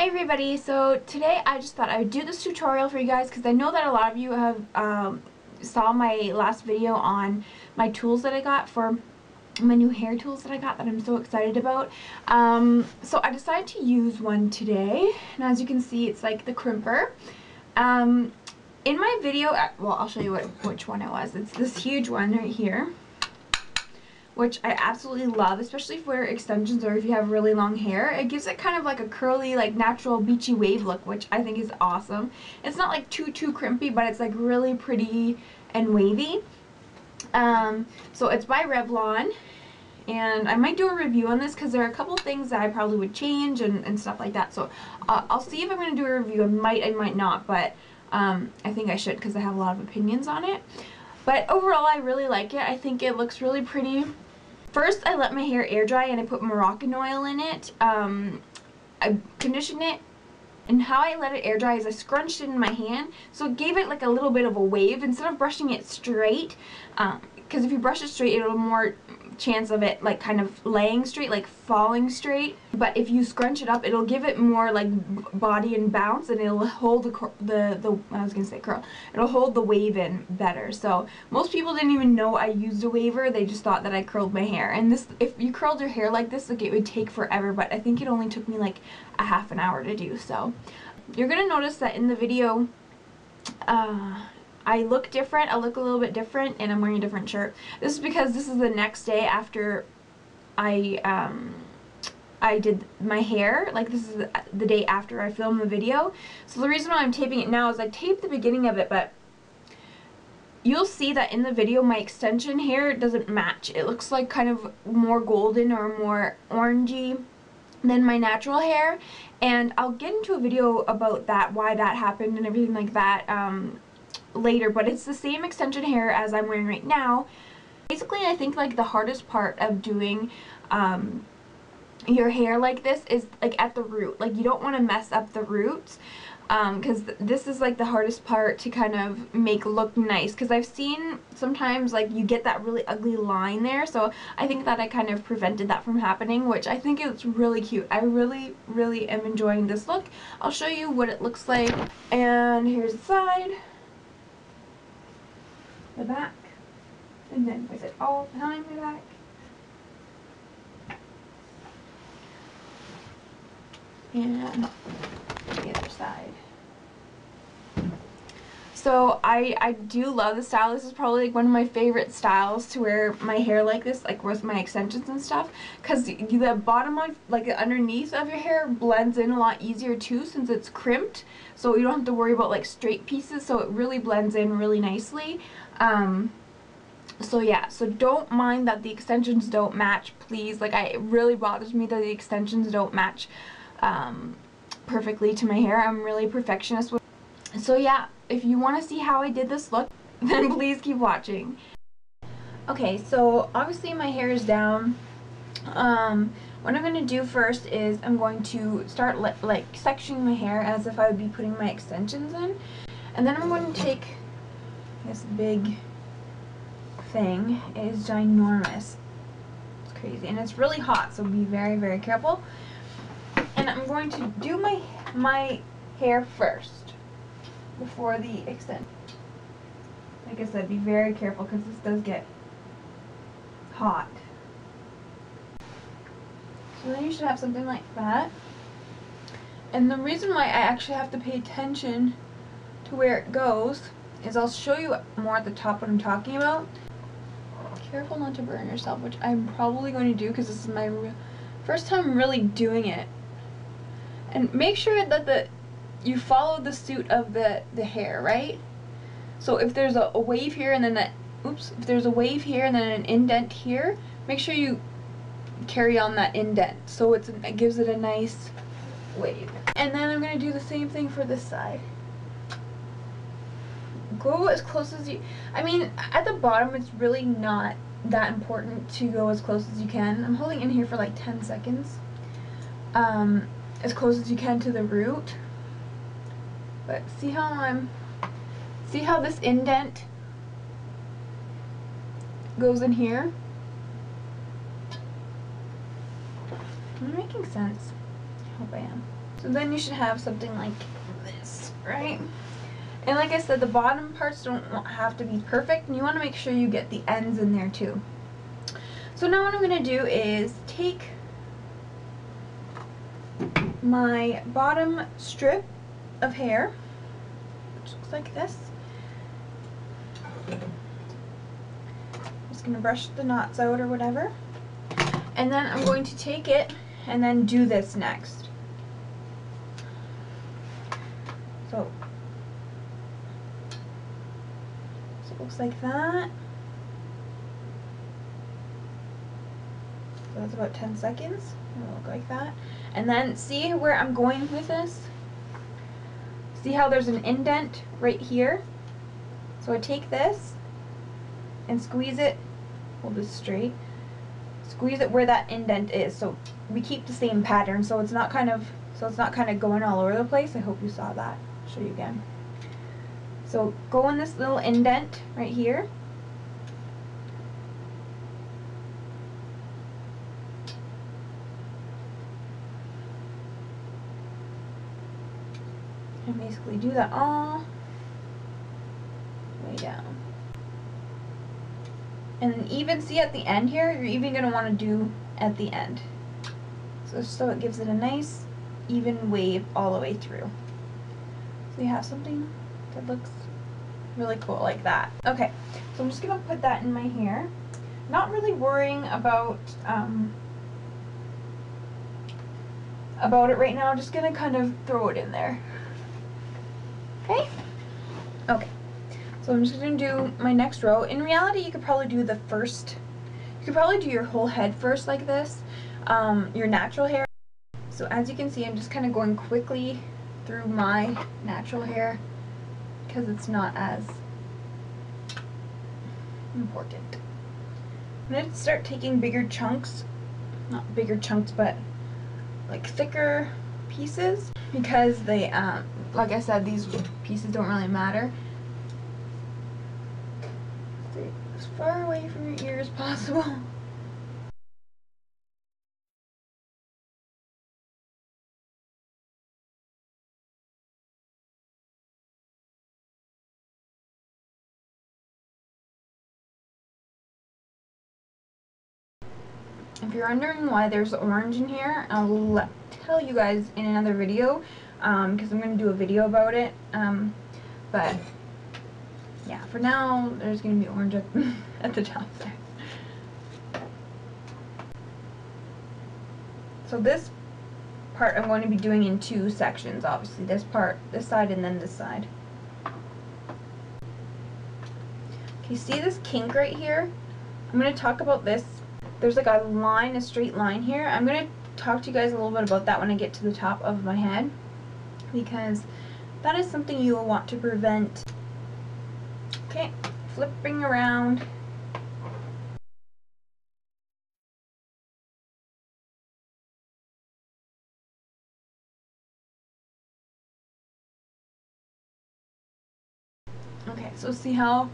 Hi everybody, so today I just thought I would do this tutorial for you guys because I know that a lot of you have saw my last video on my tools that I got for my new hair tools that I got that I'm so excited about. So I decided to use one today, and as you can see it's like the crimper. In my video, well, I'll show you which one it was. It's this huge one right here, which I absolutely love, especially for extensions or if you have really long hair. It gives it kind of like a curly, like natural beachy wave look, which I think is awesome. It's not like too crimpy, but it's like really pretty and wavy. So it's by Revlon, and I might do a review on this because there are a couple things that I probably would change and stuff like that. So I'll see if I'm going to do a review. I might not, but I think I should because I have a lot of opinions on it. But overall, I really like it. I think it looks really pretty. First, I let my hair air dry and I put Moroccan oil in it. I conditioned it, and how I let it air dry is I scrunched it in my hand, so it gave it like a little bit of a wave instead of brushing it straight. Because if you brush it straight, it'll have more chance of it like kind of laying straight, like falling straight. But if you scrunch it up, it'll give it more like body and bounce, and it'll hold the I was gonna say curl. It'll hold the wave in better. So most people didn't even know I used a waver. They just thought that I curled my hair. And this, if you curled your hair like this, like it would take forever. But I think it only took me like a half an hour to do. So you're gonna notice that in the video, I look different. I look a little bit different, and I'm wearing a different shirt. This is because this is the next day after I did my hair. Like, this is the day after I filmed the video. So the reason why I'm taping it now is I taped the beginning of it, but you'll see that in the video my extension hair doesn't match. It looks like kind of more golden or more orangey than my natural hair, and I'll get into a video about that, why that happened and everything like that later. But it's the same extension hair as I'm wearing right now. Basically, I think like the hardest part of doing your hair like this is like at the root. Like, you don't want to mess up the roots, because this is like the hardest part to kind of make look nice, because I've seen sometimes like you get that really ugly line there. So I think that I kind of prevented that from happening, which I think is really cute. I really am enjoying this look. I'll show you what it looks like, and here's the side, the back, and then is it all behind my back? And the other side. So I do love the style. This is probably like one of my favorite styles to wear my hair like this, like with my extensions and stuff, because the bottom of, like underneath of your hair, blends in a lot easier too, since it's crimped, so you don't have to worry about like straight pieces, so it really blends in really nicely. So yeah, so don't mind that the extensions don't match, please. Like, it really bothers me that the extensions don't match perfectly to my hair. I'm really perfectionist with. So yeah, if you want to see how I did this look, then please keep watching. Okay, so obviously my hair is down. What I'm going to do first is I'm going to start like sectioning my hair as if I would be putting my extensions in. And then I'm going to take this big thing. It is ginormous. It's crazy. And it's really hot, so be very careful. And I'm going to do my hair first before the extension. Like I said, be very careful because this does get hot. So then you should have something like that. And the reason why I actually have to pay attention to where it goes is I'll show you more at the top what I'm talking about. Careful not to burn yourself, which I'm probably going to do because this is my first time really doing it. And make sure that you follow the suit of the hair, right? So if there's a wave here and then if there's a wave here and then an indent here, make sure you carry on that indent so it gives it a nice wave. And then I'm going to do the same thing for this side. Go as close as you, I mean, at the bottom it's really not that important to go as close as you can. I'm holding in here for like 10 seconds. As close as you can to the root. But see how this indent goes in here? Am I making sense? I hope I am. So So then you should have something like this, right? And like I said, the bottom parts don't have to be perfect, and you want to make sure you get the ends in there too. So now what I'm going to do is take my bottom strip of hair, which looks like this. I'm just going to brush the knots out or whatever. And then I'm going to take it and then do this next. So it looks like that. So that's about 10 seconds. It'll look like that. And then see where I'm going with this? See how there's an indent right here? So I take this and squeeze it, hold this straight, squeeze it where that indent is, so we keep the same pattern, so it's not kind of going all over the place. I hope you saw that. I'll show you again. So go in this little indent right here. And basically do that all the way down. And then even see at the end here, you're even going to want to do at the end. So it gives it a nice even wave all the way through. So you have something that looks really cool like that. Okay, so I'm just going to put that in my hair. Not really worrying about it right now. I'm just going to kind of throw it in there. Okay? Okay. So I'm just going to do my next row. In reality, you could probably do your whole head first like this, your natural hair. So as you can see, I'm just kind of going quickly through my natural hair because it's not as important. I'm going to start taking bigger chunks, not bigger chunks, but like thicker pieces, because they, like I said, these pieces don't really matter. Stay as far away from your ear as possible. If you're wondering why there's orange in here, I'll tell you guys in another video, because I'm going to do a video about it, but yeah, for now, there's going to be orange at the top there. So this part I'm going to be doing in two sections, obviously, this part, this side, and then this side. Okay, see this kink right here? I'm going to talk about this. There's like a straight line here. I'm going to talk to you guys a little bit about that when I get to the top of my head, because that is something you will want to prevent. Okay, flipping around. Okay, so see how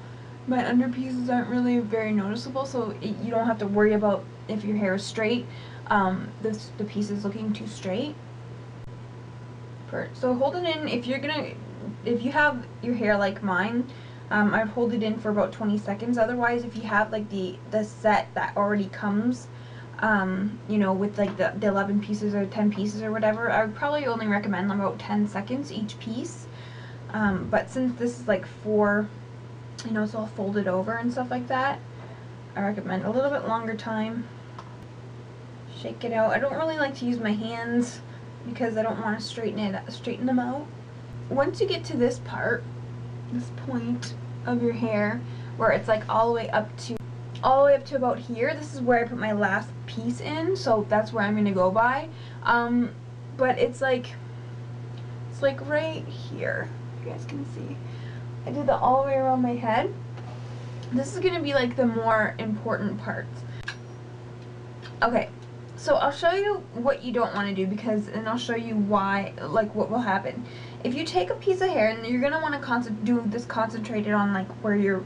my under pieces aren't really very noticeable, so you don't have to worry about if your hair is straight, the piece is looking too straight. So hold it in. If you have your hair like mine, I'd hold it in for about 20 seconds. Otherwise, if you have like the set that already comes, you know, with like the 11 pieces or 10 pieces or whatever, I would probably only recommend about 10 seconds each piece. But since this is like 4, you know, it's all folded over and stuff like that, I recommend a little bit longer time. Shake it out. I don't really like to use my hands because I don't want to straighten them out. Once you get to this part, this point of your hair where it's like all the way up to about here, this is where I put my last piece in, so that's where I'm gonna go by. But it's like right here. You guys can see. I did that all the way around my head. This is gonna be like the more important parts. Okay, so I'll show you what you don't want to do, and I'll show you why, like what will happen. If you take a piece of hair, and you're gonna want to do this concentrated on like where your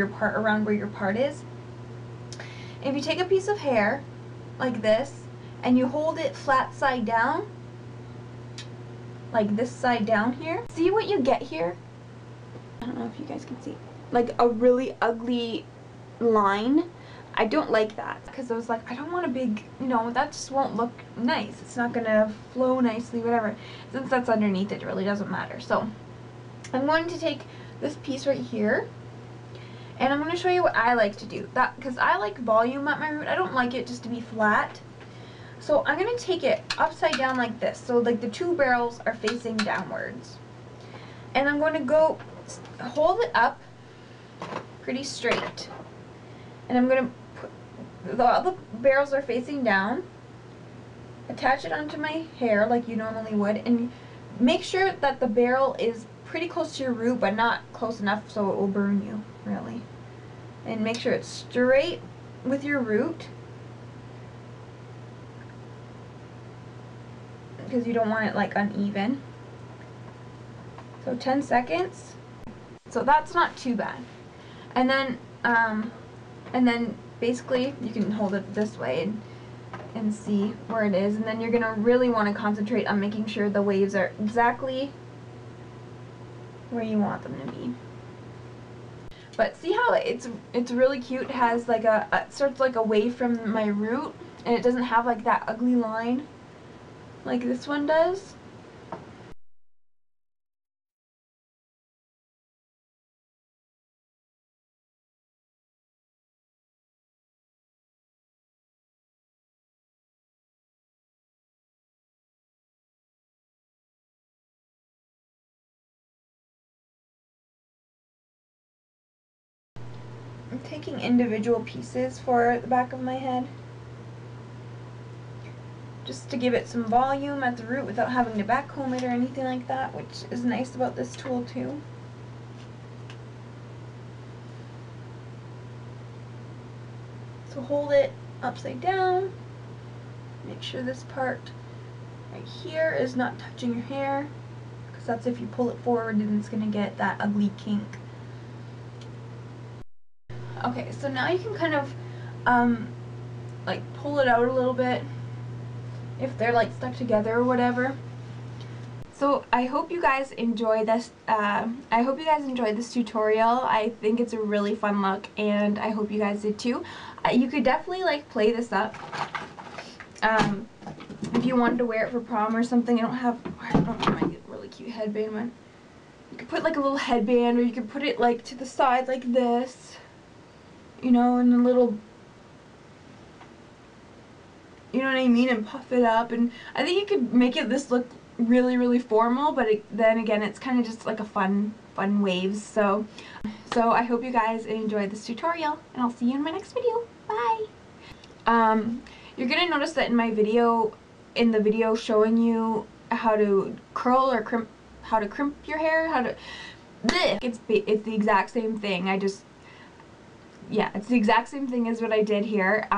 part is. If you take a piece of hair like this and you hold it flat side down, like this side down here. See what you get here? I don't know if you guys can see. Like a really ugly line. I don't like that because I was like, I don't want a big, you know, that just won't look nice. It's not gonna flow nicely, whatever. Since that's underneath, it really doesn't matter. So I'm going to take this piece right here, and I'm going to show you what I like to do. That because I like volume at my root. I don't like it just to be flat. So I'm going to take it upside down like this. So like the two barrels are facing downwards. And I'm going to go hold it up pretty straight. And I'm going to put, all the barrels are facing down. Attach it onto my hair like you normally would. And make sure that the barrel is pretty close to your root, but not close enough so it will burn you, really. And make sure it's straight with your root, because you don't want it like uneven. So 10 seconds. So that's not too bad. And then basically you can hold it this way and see where it is, and then you're gonna really want to concentrate on making sure the waves are exactly where you want them to be. But see how it's really cute. It has like it starts like away from my root, and it doesn't have like that ugly line like this one does. I'm taking individual pieces for the back of my head, just to give it some volume at the root without having to backcomb it or anything like that, which is nice about this tool too. So hold it upside down. Make sure this part right here is not touching your hair, because that's if you pull it forward and it's going to get that ugly kink. Okay, so now you can kind of like pull it out a little bit if they're like stuck together or whatever. So I hope you guys enjoy this. I hope you guys enjoyed this tutorial. I think it's a really fun look, and I hope you guys did too. You could definitely like play this up if you wanted to wear it for prom or something. I don't have my really cute headband one. You could put like a little headband, or you could put it like to the side like this, you know, and a little, you know what I mean, and puff it up. And I think you could make it this look really formal, but then again, it's kind of just like a fun waves. So I hope you guys enjoyed this tutorial, and I'll see you in my next video. Bye. You're gonna notice that in my video, showing you how to curl or crimp, how to crimp your hair, it's the exact same thing. Yeah, it's the exact same thing as what I did here.